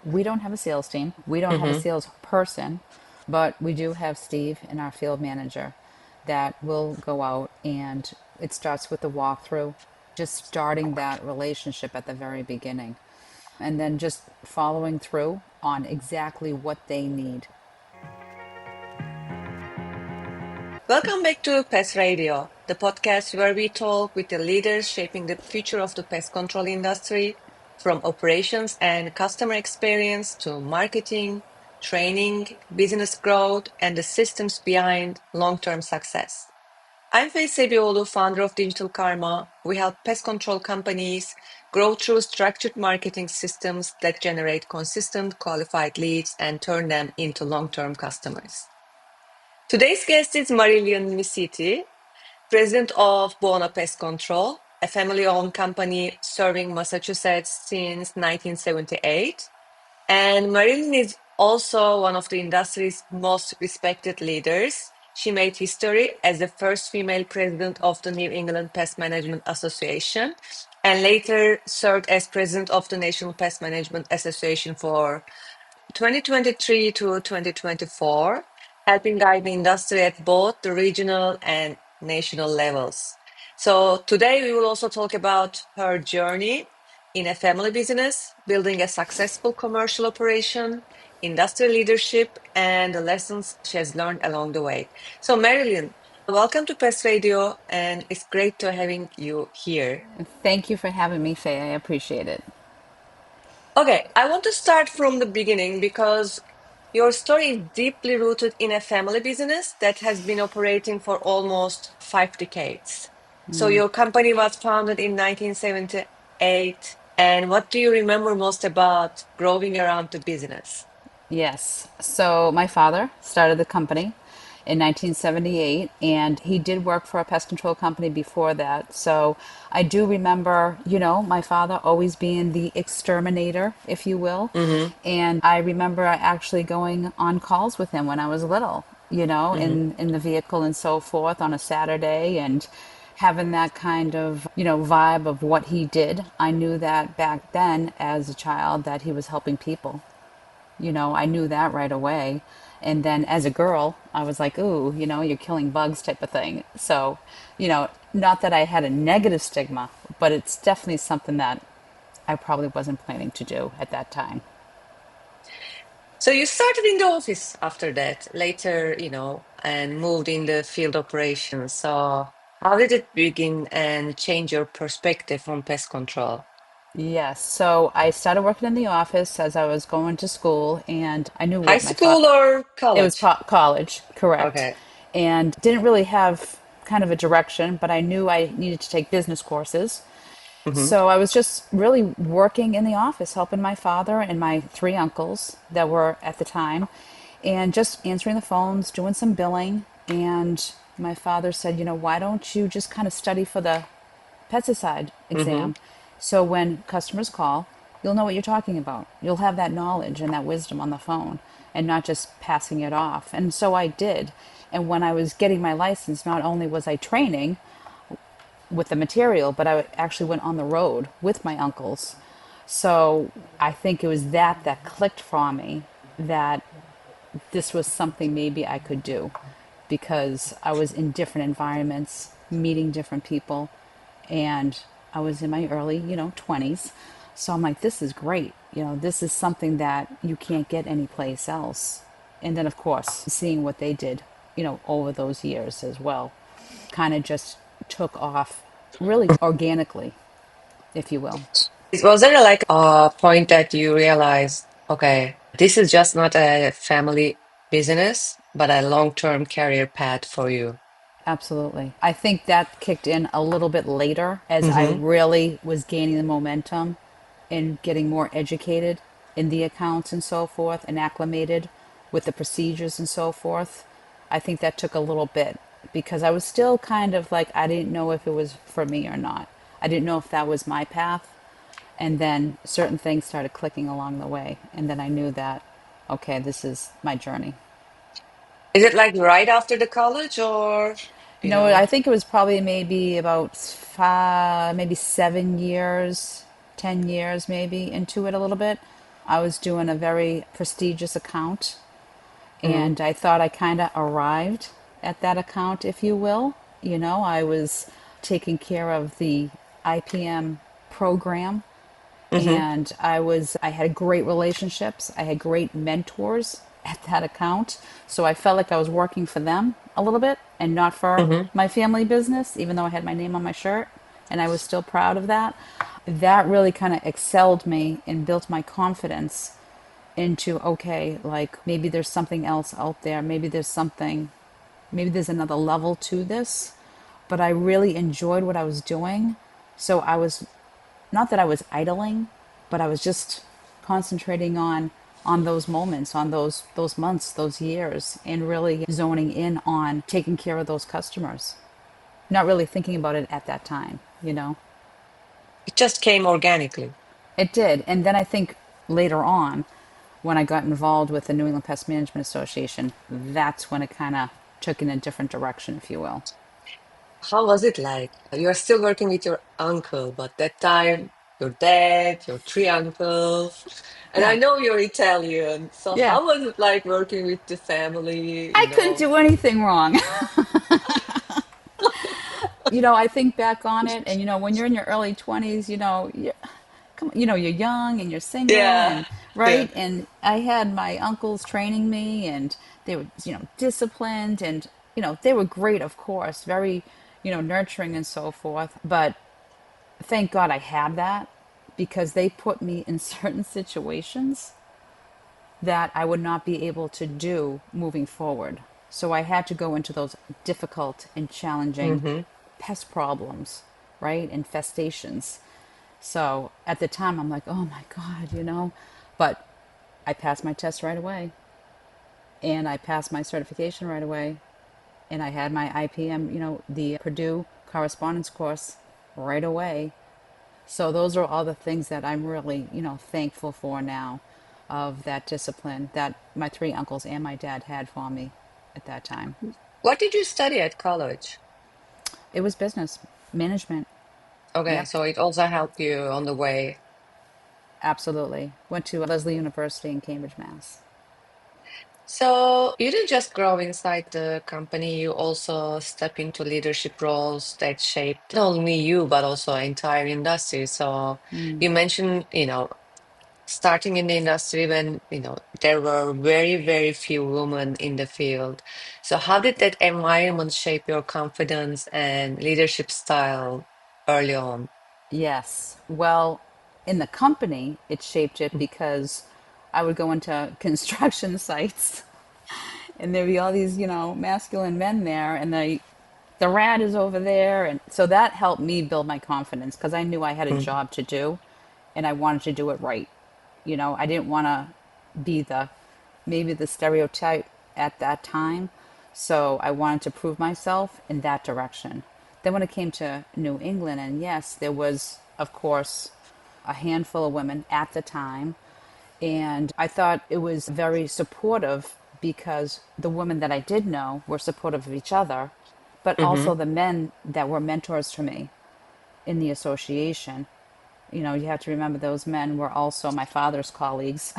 We don't have a sales team. We don't have a Mm-hmm. sales person, but we do have Steve and our field manager that will go out, and it starts with the walkthrough, just starting that relationship at the very beginning, and then just following through on exactly what they need. Welcome back to Pest Radio, the podcast where we talk with the leaders shaping the future of the pest control industry, from operations and customer experience to marketing, training, business growth, and the systems behind long-term success. I'm Faye Cebioglu, founder of Dijital Karma. We help pest control companies grow through structured marketing systems that generate consistent, qualified leads and turn them into long-term customers. Today's guest is Marillian Missiti, president of Buona Pest Control, a family-owned company serving Massachusetts since 1978. And Marilyn is also one of the industry's most respected leaders. She made history as the first female president of the New England Pest Management Association and later served as president of the National Pest Management Association for 2023 to 2024, helping guide the industry at both the regional and national levels. So today we will also talk about her journey in a family business, building a successful commercial operation, industry leadership, and the lessons she has learned along the way. So Marilyn, welcome to Pest Radio, and it's great to having you here. Thank you for having me, Faye. I appreciate it. Okay, I want to start from the beginning because your story is deeply rooted in a family business that has been operating for almost 5 decades. So your company was founded in 1978. And what do you remember most about growing around the business? Yes. So my father started the company in 1978, and he did work for a pest control company before that. So I do remember, my father always being the exterminator, if you will. Mm-hmm. And I remember actually going on calls with him when I was little, Mm-hmm. in the vehicle and so forth on a Saturday, and having that kind of, vibe of what he did. I knew that back then as a child that he was helping people. I knew that right away. And then as a girl, I was like, ooh, you're killing bugs type of thing. So, not that I had a negative stigma, but it's definitely something that I probably wasn't planning to do at that time. So you started in the office after that, later, and moved in the field operations. So how did it begin and change your perspective on pest control? Yes. So I started working in the office as I was going to school, and I knew High what my father. school or It was college? college, correct. Okay. And didn't really have kind of a direction, but I knew I needed to take business courses. Hmm. So I was just really working in the office, helping my father and my three uncles that were at the time, and just answering the phones, doing some billing. And my father said, why don't you just kind of study for the pesticide Hmm. exam? So when customers call, you'll know what you're talking about. You'll have that knowledge and that wisdom on the phone and not just passing it off. And so I did. And when I was getting my license, not only was I training, with the material, but I actually went on the road with my uncles. So I think it was that clicked for me that this was something maybe I could do because I was in different environments, meeting different people, and I was in my early, 20s. So I'm like, this is great. This is something that you can't get anyplace else. And then, of course, seeing what they did, over those years as well, kind of just took off really organically, if you will. Was there like a point that you realized, okay, this is just not a family business, but a long-term career path for you? Absolutely. I think that kicked in a little bit later as I Hmm. really was gaining the momentum and getting more educated in the accounts and so forth and acclimated with the procedures and so forth. I think that took a little bit because I was still kind of like, I didn't know if it was for me or not. I didn't know if that was my path. And then certain things started clicking along the way. And then I knew that, okay, this is my journey. Is it like right after the college or, you No, know? I think it was probably maybe about maybe 7 years, 10 years maybe into it a little bit. I was doing a very prestigious account, Mm-hmm. and I thought I kind of arrived at that account, if you will. I was taking care of the IPM program, Mm-hmm. and I had great relationships. I had great mentors at that account. So I felt like I was working for them a little bit and not for Mm-hmm. my family business, even though I had my name on my shirt and I was still proud of that. That really kind of excelled me and built my confidence into, okay, like maybe there's something else out there. Maybe there's another level to this. But I really enjoyed what I was doing. So I was, not that I was idling, but I was just concentrating on those moments, on those months, those years, and really zoning in on taking care of those customers. Not really thinking about it at that time. It just came organically. It did. And then I think later on, when I got involved with the New England Pest Management Association, that's when it kind of took in a different direction, if you will. How was it like? You're still working with your uncle, but that time your dad, your three uncles, and I Yeah. know you're Italian. So Yeah. how was it like working with the family, I couldn't do anything wrong. I think back on it, and when you're in your early 20s, you're young and you're single Yeah, and yeah. right. And I had my uncles training me, and they were, disciplined, and they were great, of course, very, nurturing and so forth. But thank God I had that because they put me in certain situations that I would not be able to do moving forward. So I had to go into those difficult and challenging Mm-hmm. pest problems, right? Infestations. So at the time, I'm like, oh my God. But I passed my test right away, and I passed my certification right away, and I had my IPM, the Purdue correspondence course right away. So those are all the things that I'm really, thankful for now, of that discipline that my three uncles and my dad had for me at that time. What did you study at college? It was business management. Okay, Yep, so it also helped you on the way. absolutely. Went to Lesley University in Cambridge, Mass. So you didn't just grow inside the company, you also step into leadership roles that shaped not only you, but also entire industry. So you mentioned, starting in the industry when, there were very, very few women in the field. So how did that environment shape your confidence and leadership style early on? Yes. Well, in the company, it shaped it because I would go into construction sites and there'd be all these, masculine men there, and the rat is over there, and so that helped me build my confidence because I knew I had a Mm-hmm. job to do, and I wanted to do it right. I didn't want to be maybe the stereotype at that time, so I wanted to prove myself in that direction. Then when it came to New England, and yes, there was, of course, a handful of women at the time, and I thought it was very supportive because the women that I did know were supportive of each other, but Mm-hmm. also the men that were mentors to me in the association. You have to remember those men were also my father's colleagues.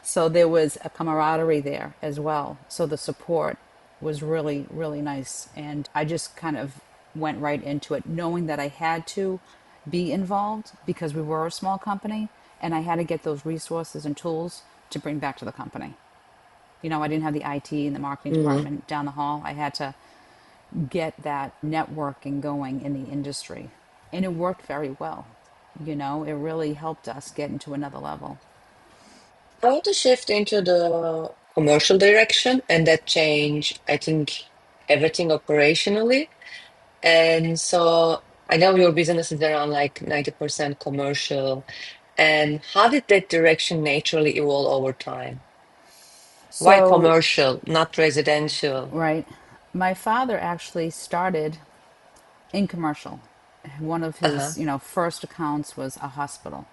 So there was a camaraderie there as well. So the support was really, really nice. And I just kind of went right into it, knowing that I had to be involved because we were a small company and I had to get those resources and tools to bring back to the company. I didn't have the IT and the marketing Mm-hmm. department down the hall. I had to get that networking going in the industry. And it worked very well. It really helped us get into another level. I want to shift into the commercial direction, and that change, I think, everything operationally. And so I know your business is around like 90% commercial. And how did that direction naturally evolve over time? Why So, commercial, not residential? right, my father actually started in commercial. One of Uh-huh. his, first accounts was a hospital.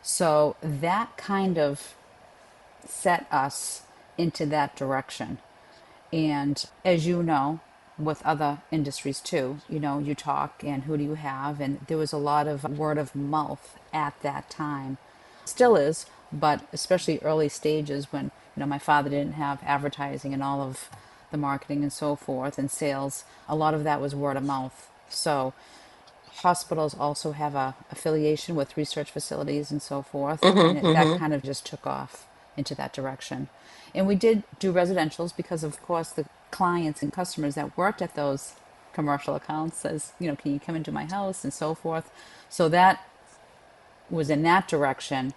So that kind of set us into that direction. And as you know, with other industries too, you talk and who do you have? And there was a lot of word of mouth at that time. Still is, But especially early stages when my father didn't have advertising and all of the marketing and so forth and sales, a lot of that was word of mouth. So hospitals also have a affiliation with research facilities and so forth, and that Mm-hmm. kind of just took off into that direction. And we did do residentials because, of course, the clients and customers that worked at those commercial accounts says, can you come into my house and so forth. So that was in that direction,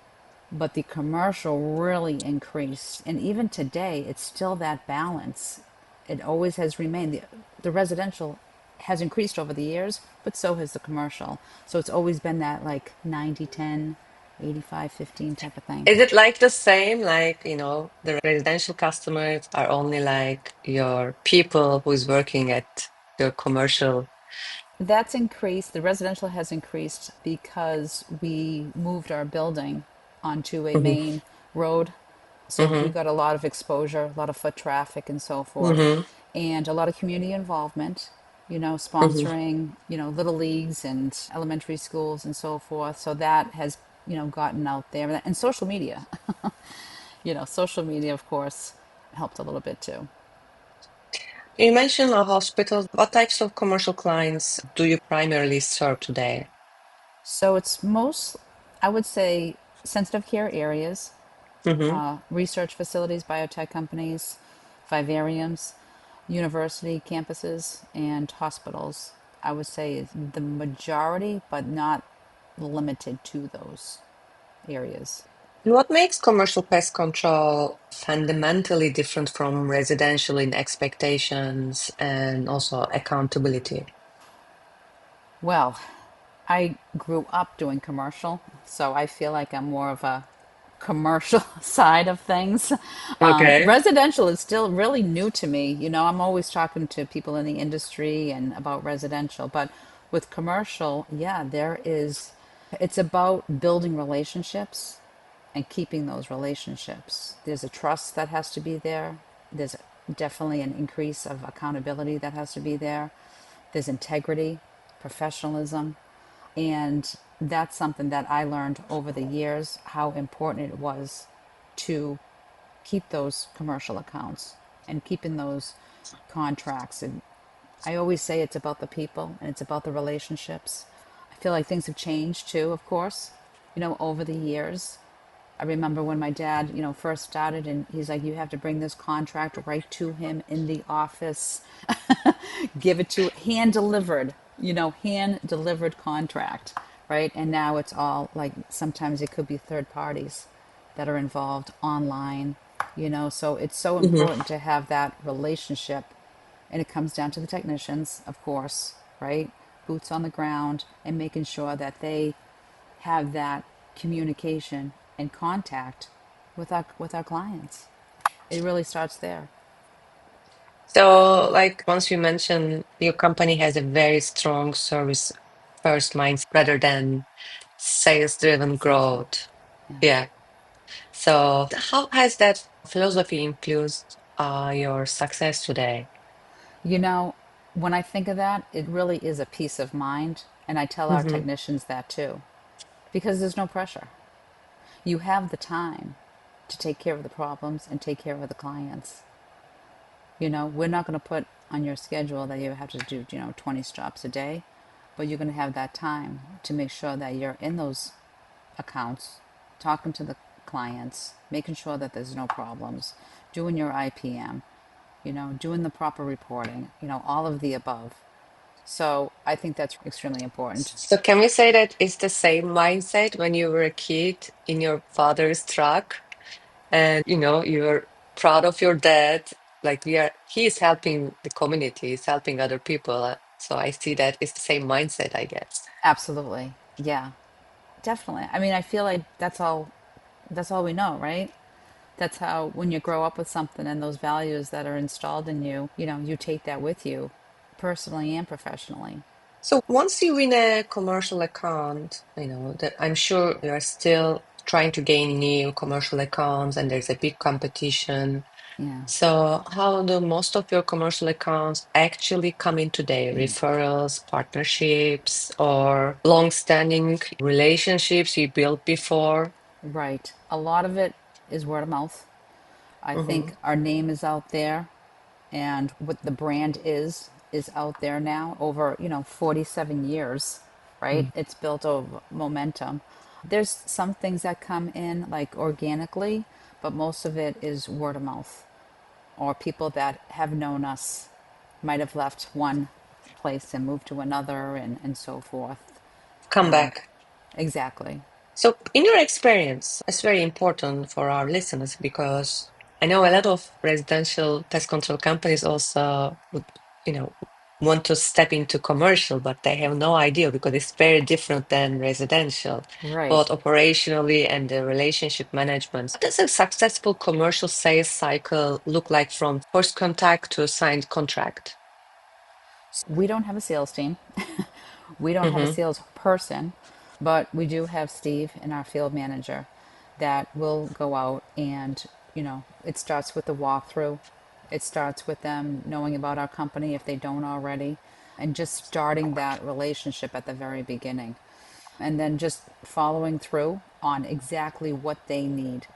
but the commercial really increased. And even today, it's still that balance. It always has remained. The residential has increased over the years, but so has the commercial. So it's always been that like 90-10, 85-15 type of thing. Is it like the same, like, the residential customers are only like your people who's working at your commercial? That's increased. The residential has increased because we moved our building onto a Hmm. main road. So we Hmm. got a lot of exposure, a lot of foot traffic and so forth, Hmm. and a lot of community involvement, Hmm. sponsoring, little leagues and elementary schools and so forth. So that has, gotten out there. And social media, social media, of course, helped a little bit too. You mentioned a hospital. What types of commercial clients do you primarily serve today? So it's most, I would say, sensitive care areas, Hmm. research facilities, biotech companies, vivariums, university campuses, and hospitals. I would say is the majority, but not limited to those areas. And what makes commercial pest control fundamentally different from residential in expectations and also accountability? Well, I grew up doing commercial, so I feel like I'm more of a commercial side of things. Okay. Residential is still really new to me. I'm always talking to people in the industry and about residential, but with commercial, yeah, it's about building relationships and keeping those relationships. There's a trust that has to be there. There's definitely an increase of accountability that has to be there. There's integrity, professionalism, and that's something that I learned over the years how important it was to keep those commercial accounts and keeping those contracts. And I always say it's about the people and it's about the relationships. I feel like things have changed too, of course, over the years. I remember when my dad, first started, and he's like, "You have to bring this contract right to him in the office, give it to hand delivered, hand delivered contract, right?" And now it's all like sometimes it could be third parties that are involved online, So it's so Hmm. important to have that relationship, and it comes down to the technicians, of course, right? Boots on the ground and making sure that they have that communication and contact with our clients. It really starts there. So, like, once you mentioned your company has a very strong service first mindset rather than sales driven Salesman. growth. Yeah. Yeah. So, how has that philosophy influenced your success today? You know, when I think of that, it really is a peace of mind. And I tell our Hmm. technicians that too, because there's no pressure. You have the time to take care of the problems and take care of the clients. We're not going to put on your schedule that you have to do, 20 stops a day, but you're going to have that time to make sure that you're in those accounts, talking to the clients, making sure that there's no problems, doing your IPM, doing the proper reporting, all of the above. So I think that's extremely important. So, can we say that it's the same mindset when you were a kid in your father's truck and you were proud of your dad? Like, he is helping the community, he's helping other people. So, I see that it's the same mindset, I guess. Absolutely. Yeah, definitely. I mean, I feel like that's all we know, right? That's how when you grow up with something and those values that are installed in you, you take that with you personally and professionally. So once you win a commercial account, that I'm sure you are still trying to gain new commercial accounts and there's a big competition. Yeah. So how do most of your commercial accounts actually come in today? Referrals, partnerships, or long-standing relationships you built before? Right. A lot of it is word of mouth. I Mm-hmm. think our name is out there, and what the brand is out there now over 47 years, right? It's built over momentum. There's some things that come in like organically, but most of it is word of mouth, or people that have known us might have left one place and moved to another, and so forth. Come back. Exactly. So, in your experience, it's very important for our listeners because I know a lot of residential pest control companies also would, you know, want to step into commercial, but they have no idea because it's very different than residential, Right. both operationally and the relationship management. What does a successful commercial sales cycle look like from first contact to signed contract? We don't have a sales team. We don't have a Mm-hmm. sales person, but we do have Steve and our field manager that will go out and, it starts with the walkthrough. It starts with them knowing about our company if they don't already, and just starting that relationship at the very beginning. And then just following through on exactly what they need.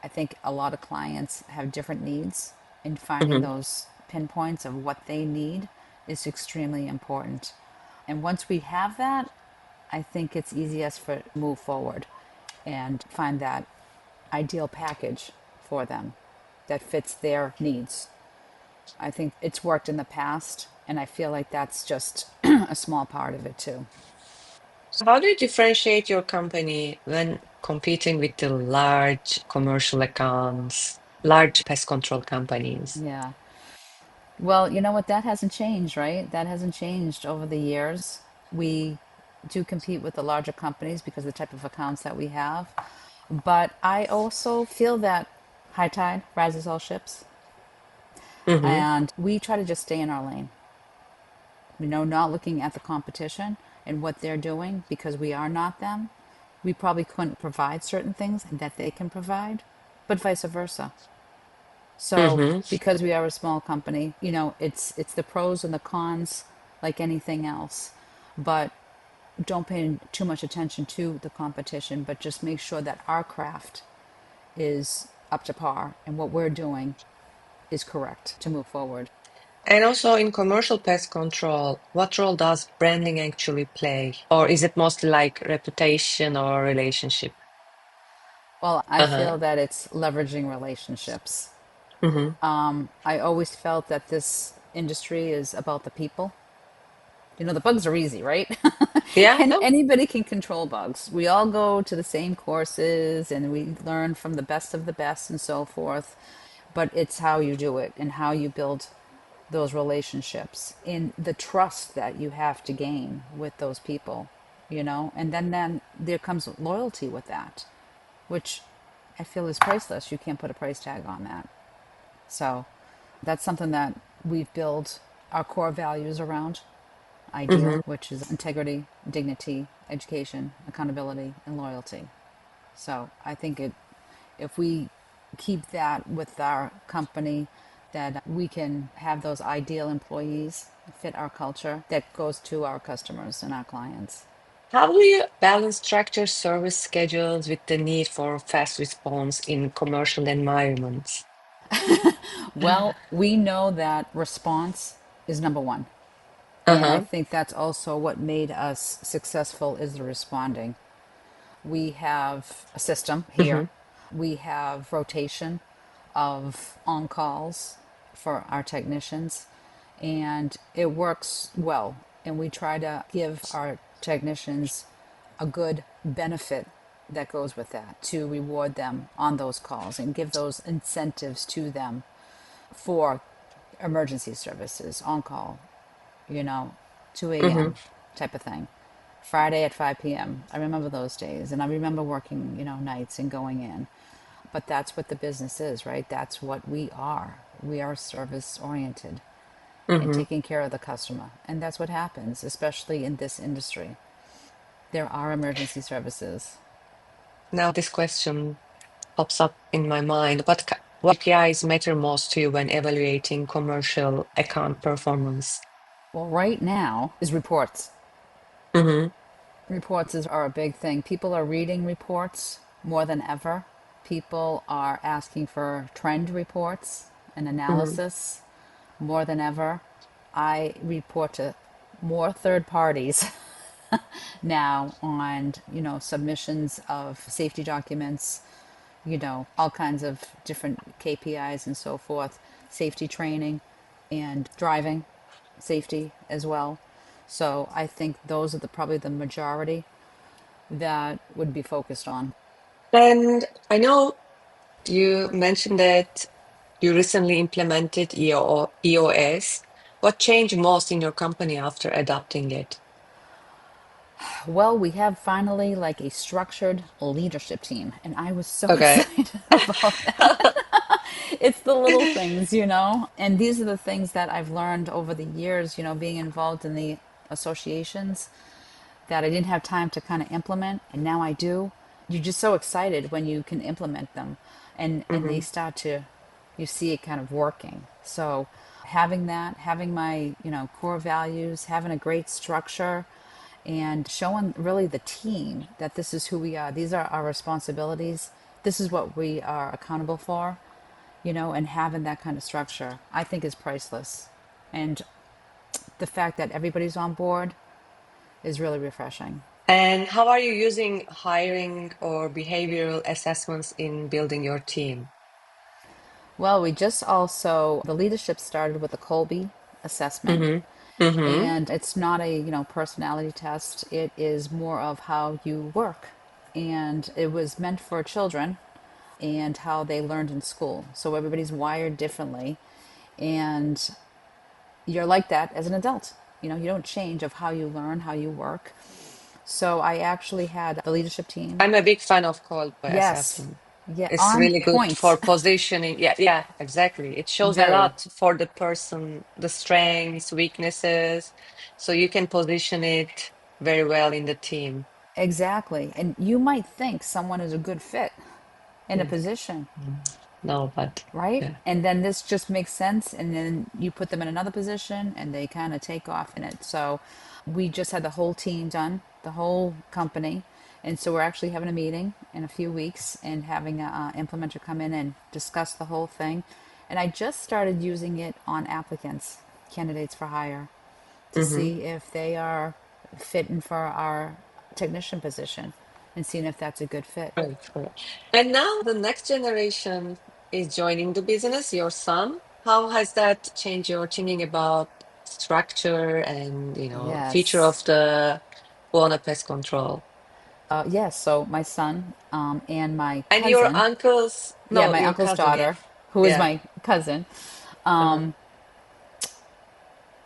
I think a lot of clients have different needs, and finding Mm-hmm. those pinpoints of what they need is extremely important. And once we have that, I think it's easiest for move forward and find that ideal package for them that fits their needs. I think it's worked in the past, and I feel like that's just a small part of it too. So how do you differentiate your company when competing with the large commercial accounts, large pest control companies? Yeah. Well, you know what? That hasn't changed, right? That hasn't changed over the years. We do compete with the larger companies because of the type of accounts that we have. But I also feel that high tide rises all ships. Mm-hmm. And we try to just stay in our lane. Not looking at the competition and what they're doing because we are not them. We probably couldn't provide certain things that they can provide, but vice versa. So Mm-hmm. because we are a small company, it's the pros and the cons like anything else. But don't pay too much attention to the competition, but just make sure that our craft is up to par and what we're doing is correct to move forward. And also in commercial pest control, what role does branding actually play? Or is it mostly like reputation or relationship? Well, I Uh-huh. feel that it's leveraging relationships. Mm-hmm. I always felt that this industry is about the people. The bugs are easy, right? Yeah, And no. anybody can control bugs. We all go to the same courses and we learn from the best of the best and so forth. But it's how you do it and how you build those relationships and the trust that you have to gain with those people. And then there comes loyalty with that, which I feel is priceless. You can't put a price tag on that. So that's something that we've built our core values around Mm-hmm. ideal, which is integrity, dignity, education, accountability, and loyalty. So I think if we keep that with our company, that we can have those ideal employees fit our culture that goes to our customers and our clients. How do you balance structured service schedules with the need for fast response in commercial environments? Well, we know that response is number one. And I Uh-huh. think that's also what made us successful is the responding. We have a system Mm-hmm. here. We have rotation of on calls for our technicians, and it works well. And we try to give our technicians a good benefit that goes with that to reward them on those calls and give those incentives to them for emergency services on call, you know, 2 Mm-hmm. a.m. type of thing. Friday at 5 p.m. I remember those days, and I remember working, nights and going in. But that's what the business is, right? That's what we are. We are service oriented and Mm-hmm. taking care of the customer. And that's what happens, especially in this industry. There are emergency services. Now this question pops up in my mind. What KPIs matter most to you when evaluating commercial account performance? Well, right now is reports. Mm-hmm. Reports are a big thing. People are reading reports more than ever. People are asking for trend reports and Mhm. analysis more than ever. I report to more third parties now on, submissions of safety documents, all kinds of different KPIs and so forth, safety training and driving safety as well. So I think those are probably the majority that would be focused on. And I know you mentioned that you recently implemented EOS. What changed most in your company after adopting it? Well, we have finally like a structured leadership team, and I was so Okay. excited about that. It's the little things, and these are the things that I've learned over the years, being involved in the associations that I didn't have time to kind of implement, and now I do. You're just so excited when you can implement them, and they Hmm. start to, you see it kind of working. So having that, having my core values, having a great structure, and showing really the team that this is who we are. These are our responsibilities. This is what we are accountable for, and having that kind of structure, I think is priceless. And the fact that everybody's on board is really refreshing. And how are you using hiring or behavioral assessments in building your team? Well, we just also, the leadership started with a Colby assessment. Hmm. Hmm. And it's not a, personality test. It is more of how you work. And it was meant for children and how they learned in school. So everybody's wired differently. And you're like that as an adult. You don't change of how you learn, how you work. So I actually had the leadership team. I'm a big fan of call by Yes. assessment. Yeah, It's on really good for point. positioning. Yeah, yeah, exactly. It shows a Very. lot for the person, the strengths, weaknesses, so you can position it very well in the team. Exactly. And you might think someone is a good fit in a Mm. position, Mm. No, but right? yeah. And then this just makes sense. And then you put them in another position and they kind of take off in it. So we just had the whole team done, the whole company. And so we're actually having a meeting in a few weeks and having an implementer come in and discuss the whole thing. And I just started using it on applicants, candidates for hire, to Hmm. see if they are fitting for our technician position and seeing if that's a good fit. Right, right. And now the next generation is joining the business, your son. How has that changed your thinking about structure and, future of Yes. the Buona Pest Control? Yes, so my son and my And your cousin, uncle's, yeah, no, my your uncle's cousin, yeah. daughter, who is Yeah. my cousin, Uh-huh.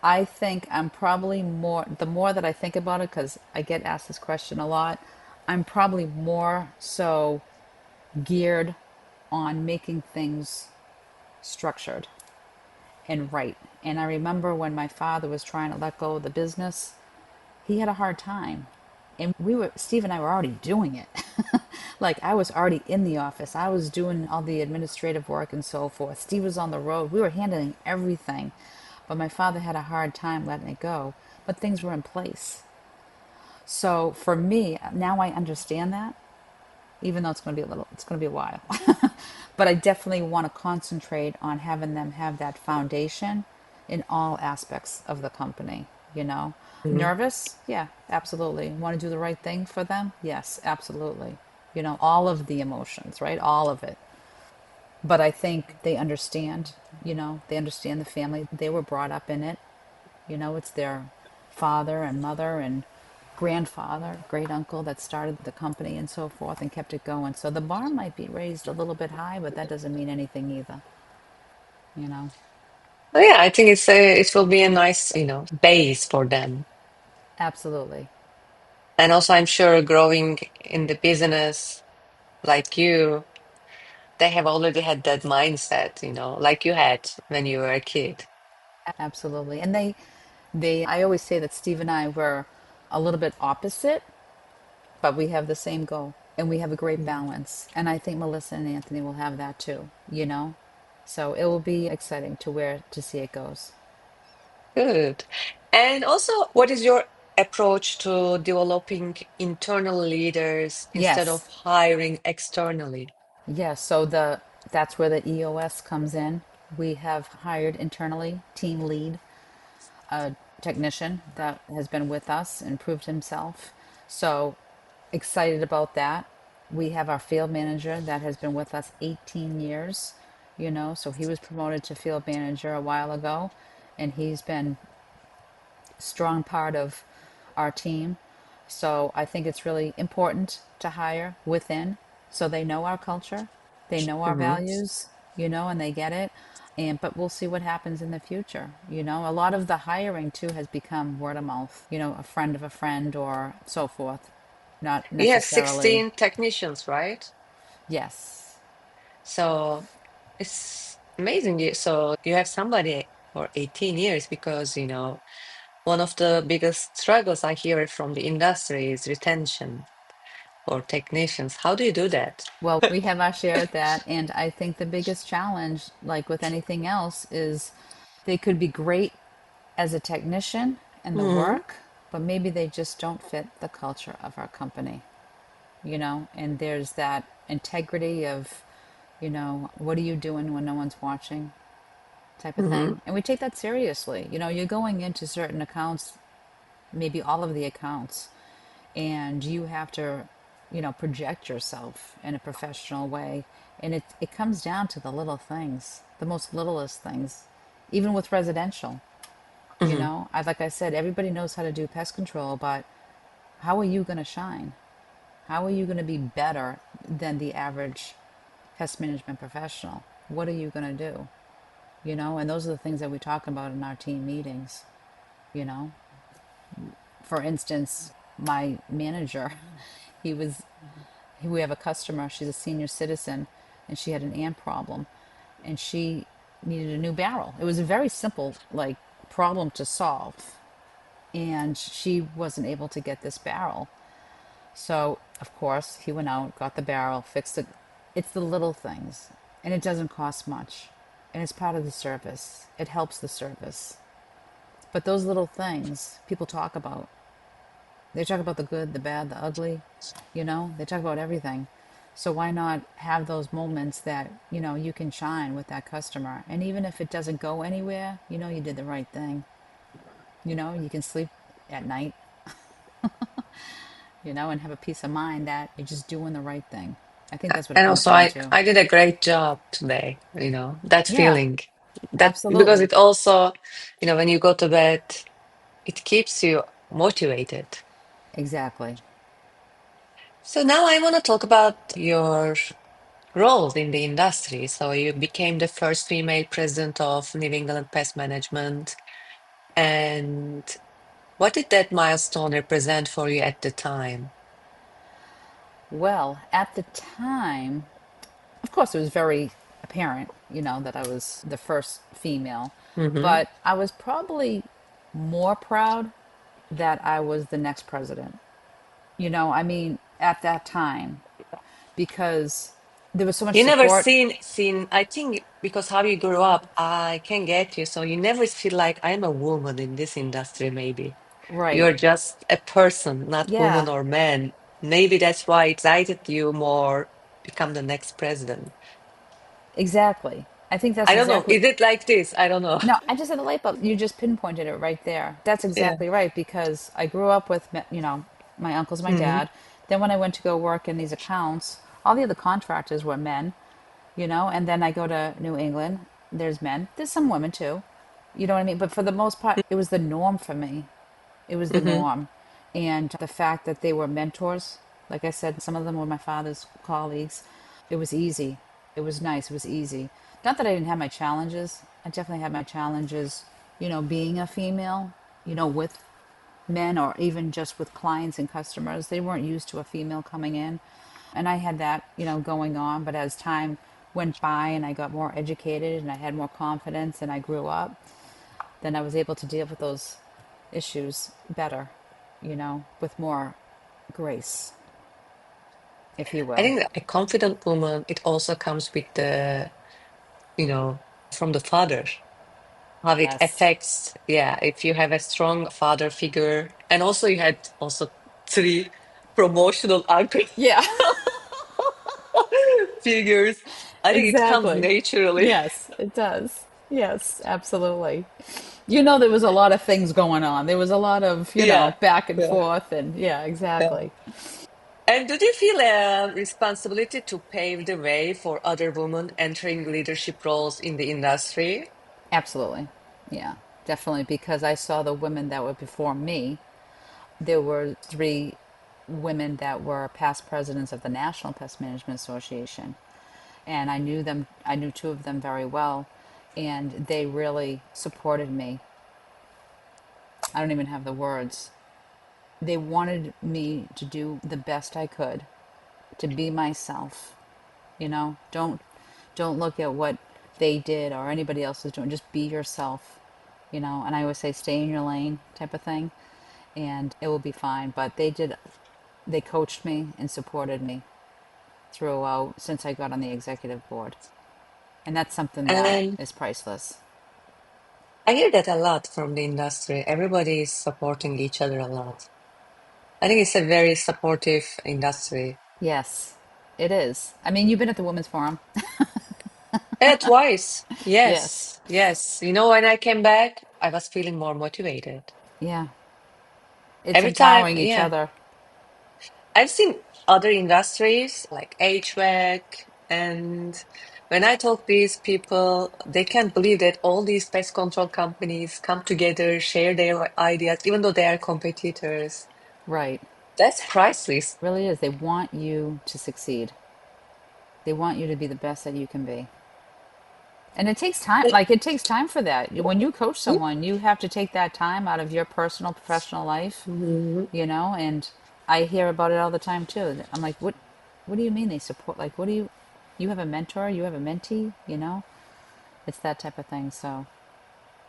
I think I'm probably more, the more that I think about it, because I get asked this question a lot, I'm probably more so geared on making things structured and right. And I remember when my father was trying to let go of the business, he had a hard time. And Steve and I were already doing it. Like I was already in the office. I was doing all the administrative work and so forth. Steve was on the road. We were handling everything. But my father had a hard time letting it go. But things were in place. So for me, now I understand that, even though it's going to be a while. But I definitely want to concentrate on having them have that foundation in all aspects of the company. Mhm. Nervous? Yeah, absolutely. Want to do the right thing for them? Yes, absolutely. All of the emotions, right? All of it. But I think they understand the family. They were brought up in it. It's their father and mother and grandfather, great uncle that started the company and so forth and kept it going. So the bar might be raised a little bit high, but that doesn't mean anything either, you know? Well, yeah, I think it will be a nice, base for them. Absolutely. And also, I'm sure growing in the business like you, they have already had that mindset, like you had when you were a kid. Absolutely. And I always say that Steve and I were a little bit opposite, but we have the same goal and we have a great Mm. balance. And I think Melissa and Anthony will have that too. So it will be exciting to see it goes. Good. And also, what is your approach to developing internal leaders instead of Yes. hiring externally? Yes, so that's where the EOS comes in. We have hired internally team lead, a technician that has been with us and proved himself. So excited about that. We have our field manager that has been with us 18 years, so he was promoted to field manager a while ago, and he's been strong part of our team. So I think it's really important to hire within so they know our culture, they know our Hmm. values, and they get it. And but we'll see what happens in the future. A lot of the hiring too has become word of mouth, a friend of a friend or so forth. Not You have necessarily, 16 technicians, right? yes. So it's amazing. So you have somebody for 18 years because, one of the biggest struggles I hear from the industry is retention for technicians. How do you do that? Well, we have our share at that. And I think the biggest challenge, like with anything else, is they could be great as a technician in the Hmm. work, but maybe they just don't fit the culture of our company, and there's that integrity of, what are you doing when no one's watching type of Hmm. thing. And we take that seriously. You're going into certain accounts, maybe all of the accounts, and you have to, project yourself in a professional way. And it comes down to the little things, the most littlest things, even with residential. Hmm. Like I said, everybody knows how to do pest control, but how are you going to shine? How are you going to be better than the average pest management professional? What are you going to do? And those are the things that we talk about in our team meetings. You know, for instance, my manager, he was, we have a customer, she's a senior citizen, and she had an ant problem, and she needed a new barrel. It was a very simple, like, problem to solve, and she wasn't able to get this barrel. So, of course, he went out, got the barrel, fixed it. It's the little things, and it doesn't cost much, and it's part of the service. It helps the service. But those little things people talk about. They talk about the good, the bad, the ugly, they talk about everything. So why not have those moments that, you can shine with that customer? And even if it doesn't go anywhere, you did the right thing. You can sleep at night, and have a peace of mind that you're just doing the right thing. I think that's what it And comes also, down I, to. I did a great job today, that Yeah, feeling. That because absolutely. it also, when you go to bed, it keeps you motivated. Exactly. So now I want to talk about your role in the industry. So you became the first female president of New England Pest Management. And what did that milestone represent for you at the time? Well, at the time, of course, it was very apparent, that I was the first female, Hmm. but I was probably more proud that I was the next president. I mean, at that time, because there was so much You never support. seen, I think because how you grew up, I can get you. So you never feel like I'm a woman in this industry, maybe. Right. You're just a person, not woman Yeah, or man. Maybe that's why it excited you more become the next president. exactly. I think that's I don't know. exactly. Is it like this? I don't know. No, I just had the light bulb. You just pinpointed it right there. That's Yeah. exactly right because I grew up with, my uncles, my Hmm. dad. Then when I went to go work in these accounts, all the other contractors were men, and then I go to New England, there's men. There's some women too. You know what I mean? But for the most part, it was the norm for me. It was the Hmm. norm. And the fact that they were mentors, like I said, some of them were my father's colleagues. It was easy. It was nice. It was easy. Not that I didn't have my challenges. I definitely had my challenges, being a female, with men or even just with clients and customers. They weren't used to a female coming in. And I had that, going on. But as time went by and I got more educated and I had more confidence and I grew up, then I was able to deal with those issues better, with more grace, if you I will. think that a confident woman, it also comes with from the father, how it Yes. affects, yeah, if you have a strong father figure, and also you had also three promotional uncles. Yeah. figures. I think it comes Exactly. naturally. Yes, it does. Yes, absolutely. You know, there was a lot of things going on. There was a lot of, Yeah, back and yeah, forth, and yeah, yeah. exactly. And do you feel a responsibility to pave the way for other women entering leadership roles in the industry? Absolutely. Yeah, definitely. Because I saw the women that were before me. There were three women that were past presidents of the National Pest Management Association. And I knew them, I knew two of them very well. And they really supported me. I don't even have the words. They wanted me to do the best I could, to be myself. Don't look at what they did or anybody else is doing. Just be yourself. And I always say stay in your lane type of thing, and it will be fine. But they coached me and supported me throughout since I got on the executive board. And that's something that And is priceless. I hear that a lot from the industry. Everybody is supporting each other a lot. I think it's a very supportive industry. Yes, it is. I mean, you've been at the Women's Forum. Twice. Yes. Yes, yes. When I came back, I was feeling more motivated. Yeah. It's Every time, empowering each yeah. other. I've seen other industries like HVAC, and when I talk to these people, they can't believe that all these pest control companies come together, share their ideas, even though they are competitors. Right. That's priceless. Really is. They want you to succeed. They want you to be the best that you can be. And it takes time. Like, it takes time for that. When you coach someone, you have to take that time out of your personal, professional life, Mhm. and I hear about it all the time too. I'm like, what do you mean they support? Like, you have a mentor, you have a mentee, It's that type of thing. So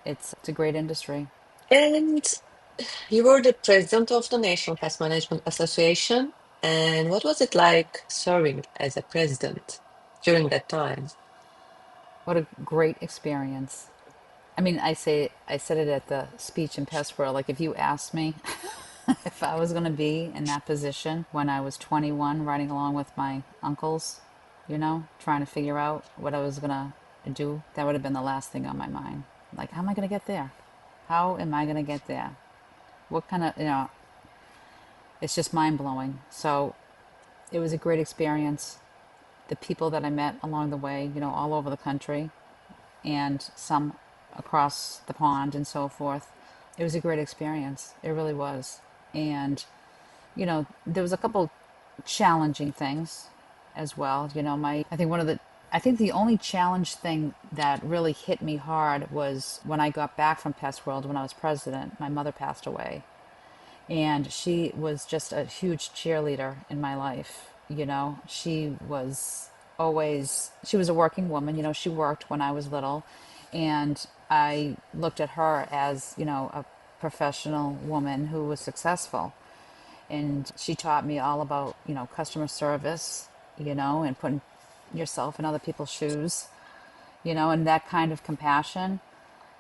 it's a great industry. And you were the president of the National Pest Management Association. And what was it like serving as a president during that time? What a great experience. I mean, I said it at the speech in Pest World. Like, if you asked me if I was going to be in that position when I was 21, riding along with my uncles, trying to figure out what I was going to do, that would have been the last thing on my mind. Like, how am I going to get there? How am I going to get there? What kind of, it's just mind blowing. So it was a great experience. The people that I met along the way, all over the country, and some across the pond and so forth. It was a great experience. It really was. And, there was a couple challenging things as well. I think the only challenge thing that really hit me hard was when I got back from Pest World when I was president. My mother passed away, and she was just a huge cheerleader in my life. She was a working woman. She worked when I was little, and I looked at her as, a professional woman who was successful. And she taught me all about, customer service, and putting yourself in other people's shoes, and that kind of compassion,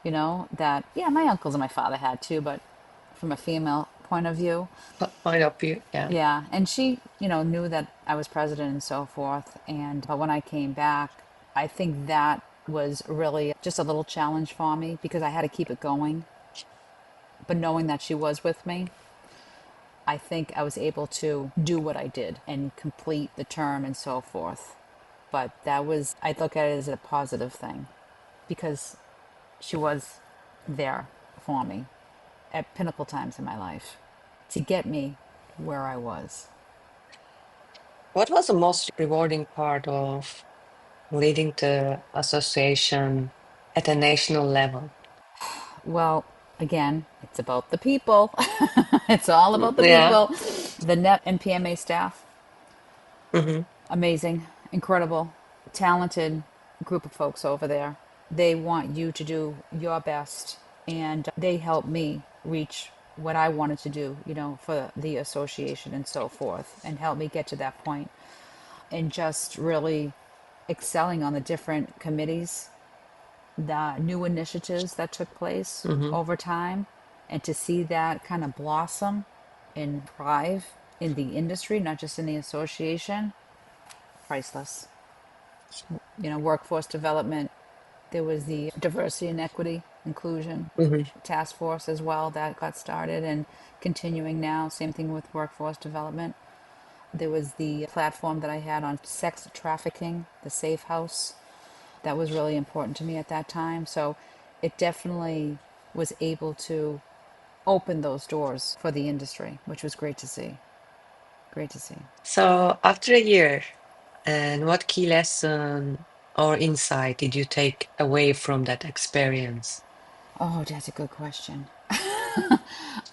that, yeah, my uncles and my father had too, but from a female point of view. Point of view, yeah. Yeah, and she, knew that I was president and so forth. And but when I came back, I think that was really just a little challenge for me because I had to keep it going. But knowing that she was with me, I think I was able to do what I did and complete the term and so forth. But I look at it as a positive thing because she was there for me at pinnacle times in my life to get me where I was. What was the most rewarding part of leading the association at a national level? Well, again, it's about the people. It's all about the Yeah. people. The net NPMA staff, Hmm. amazing, incredible, talented group of folks over there. They want you to do your best, and they help me reach what I wanted to do, for the association and so forth, and help me get to that point, and just really excelling on the different committees, the new initiatives that took place Hmm. over time, and to see that kind of blossom and thrive in the industry, not just in the association, priceless. workforce development. There was the diversity and equity inclusion Hmm. task force as well that got started and continuing now. Same thing with workforce development. There was the platform that I had on sex trafficking, the Safe House. That was really important to me at that time. So it definitely was able to open those doors for the industry, which was great to see. Great to see. So after a year, and what key lesson or insight did you take away from that experience? Oh, that's a good question.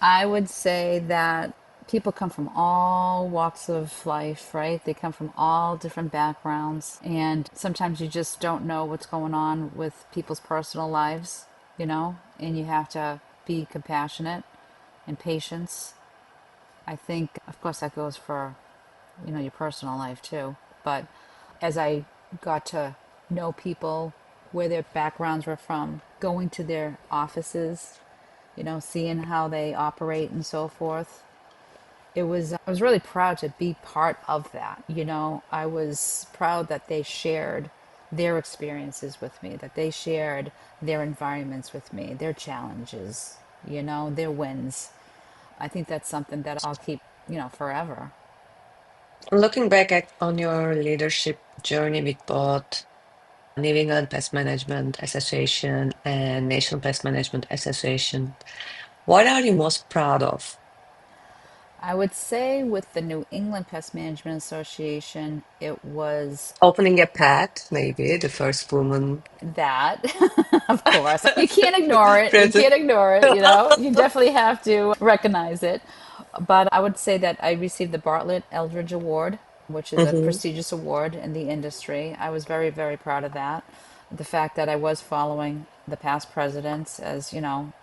I would say that people come from all walks of life, right? They come from all different backgrounds, and sometimes you just don't know what's going on with people's personal lives, and you have to be compassionate and patience. I think, of course, that goes for, your personal life too. But as I got to know people, where their backgrounds were from, going to their offices, seeing how they operate and so forth, I was really proud to be part of that. I was proud that they shared their experiences with me, that they shared their environments with me, their challenges, their wins. I think that's something that I'll keep, forever. Looking back on your leadership journey with both New England Pest Management Association and National Pest Management Association, what are you most proud of? I would say with the New England Pest Management Association, it was Opening a path, maybe the first woman that, of course. You can't ignore it. You president. can't ignore it, You definitely have to recognize it. But I would say that I received the Bartlett Eldridge Award, which is a Hmm. prestigious award in the industry. I was very, very proud of that. The fact that I was following the past presidents as,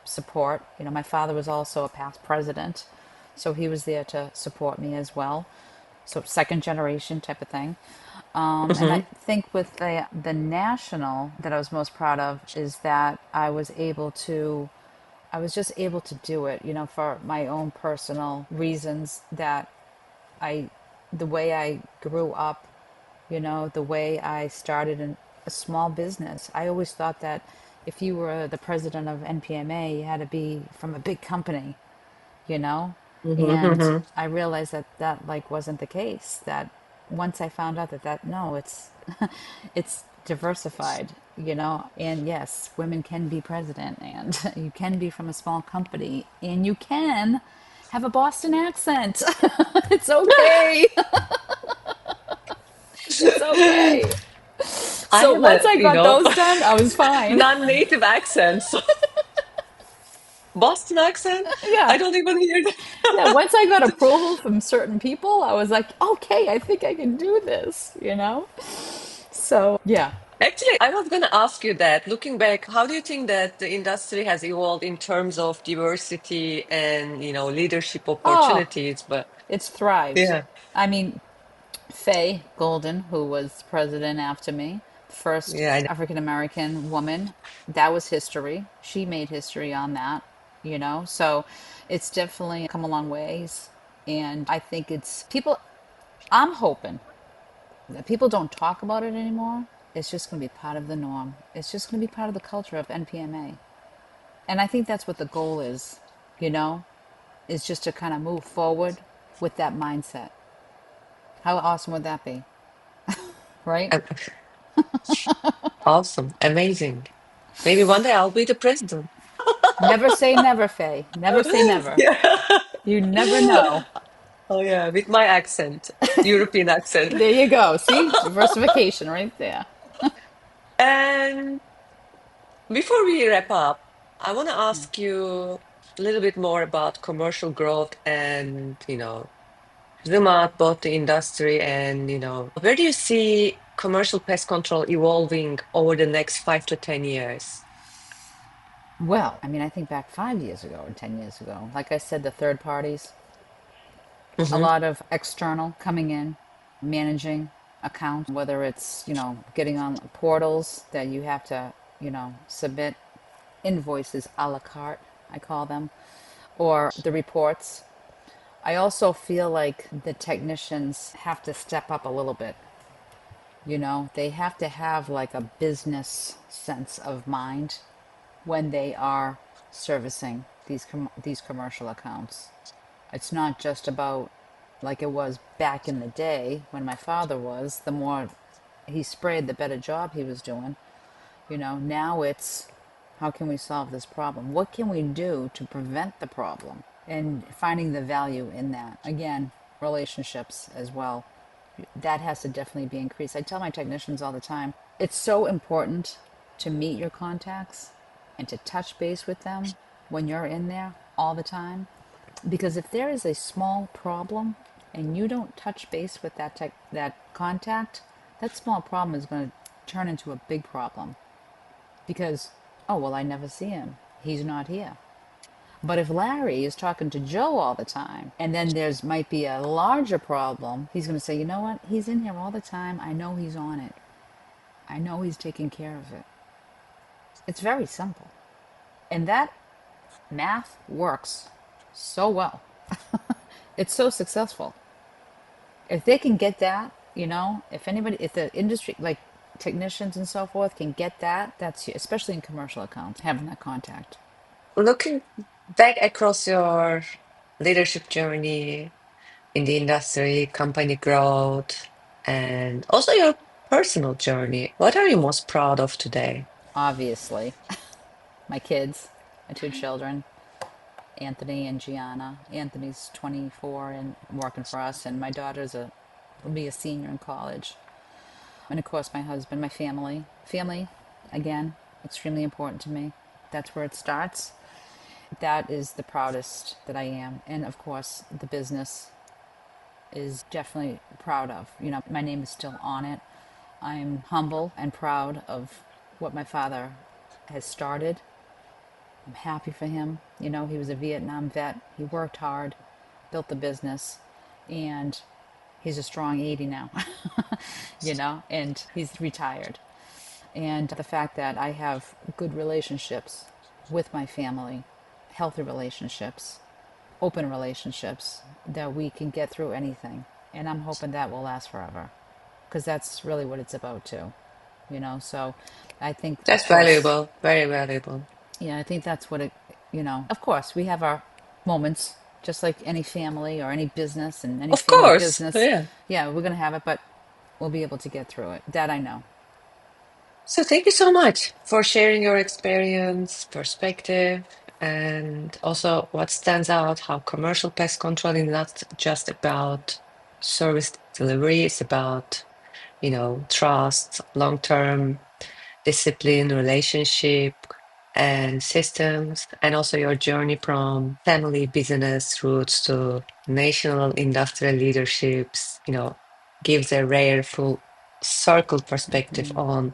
support. My father was also a past president, so he was there to support me as well. So second generation type of thing. And I Hmm. think with the national that I was most proud of is that I was just able to do it, for my own personal reasons that I, the way I grew up, the way I started in a small business. I always thought that if you were the president of NPMA, you had to be from a big company, you know? Hmm. And Hmm. I realized that that like wasn't the case. That once I found out that no, it's it's diversified, and yes, women can be president and you can be from a small company and you can have a Boston accent. It's okay. It's okay. I So have once a, I got those done, I was fine. non-native accent. So Boston accent? Yeah. I don't even hear Yeah, that. once I got approval from certain people, I was like, okay, I think I can do this, So, yeah. Actually, I was going to ask you that. Looking back, how do you think that the industry has evolved in terms of diversity and, leadership Oh, opportunities? But it's thrived. yeah, I mean, Faye Golden, who was president after me, first yeah, African American woman, that was history. She made history on that, So it's definitely come a long ways. And I think I'm hoping that people don't talk about it anymore. It's just going to be part of the norm. It's just going to be part of the culture of NPMA. And I think that's what the goal you know, is just to kind of move forward with that mindset. How awesome would that be? Right? yeah. Awesome, amazing. Maybe one day I'll be the president. Never say never, Faye. Never say never. Yeah. You never know. Oh, yeah, with my accent, European accent. There you go. See? Diversification right there. And before we wrap up, I want to ask you a little bit more about commercial growth and, zoom out both the industry and, where do you see commercial pest control evolving over the next 5 to 10 years? Well, I mean, I think back 5 years ago or 10 years ago. Like I said, the third parties, a Hmm. lot of external coming in, managing accounts, whether it's, getting on portals that you have to, submit invoices a la carte, I call them, or the reports. I also feel like the technicians have to step up a little bit. They have to have like a business sense of mind when they are servicing these commercial accounts. It's not just about like it was back in the day when my father was. The more he sprayed, the better job he was doing. Now it's how can we solve this problem? What can we do to prevent the problem? And finding the value in that. Again, relationships as well. That has to definitely be increased. I tell my technicians all the time, it's so important to meet your contacts and to touch base with them when you're in there all the time. Because if there is a small problem and you don't touch base with that contact, that small problem is going to turn into a big problem. Because, oh, well, I never see him. He's not here. But if Larry is talking to Joe all the time, and then there's might be a larger problem, he's going to say, you know what? He's in here all the time. I know he's on it. I know he's taking care of it. It's very simple. And that math works so well. It's so successful. If they can get that, if the industry, like technicians and so forth, can get that, that's especially in commercial accounts, having that contact. Looking back across your leadership journey in the industry, company growth, and also your personal journey, what are you most proud of today? Obviously, my kids, my two children, Anthony and Gianna. Anthony's 24 and working for us, and my daughter's will be a senior in college. And of course, my husband, my family. Family, again, extremely important to me. That's where it starts. That is the proudest that I am. And of course, the business is definitely proud of. My name is still on it. I'm humble and proud of what my father has started. I'm happy for him. He was a Vietnam vet. He worked hard, built the business, and he's a strong 80 now, and he's retired. And the fact that I have good relationships with my family, healthy relationships, open relationships, that we can get through anything. And I'm hoping that will last forever because that's really what it's about, too. So I think, of That's course, valuable, very valuable. yeah, I think that's what of course, we have our moments, just like any family or any business and any Of family course, business. yeah. Yeah, we're going to have it, but we'll be able to get through it. That I know. So thank you so much for sharing your experience, perspective, and also what stands out, how commercial pest control is not just about service delivery, it's about, trust, long-term discipline, relationship, and systems, and also your journey from family business roots to national industrial leaderships, gives a rare full circle perspective on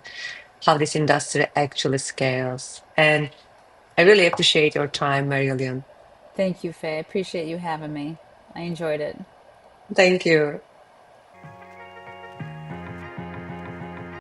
how this industry actually scales. And I really appreciate your time, Marillian. Thank you, Faye. I appreciate you having me. I enjoyed it. Thank you.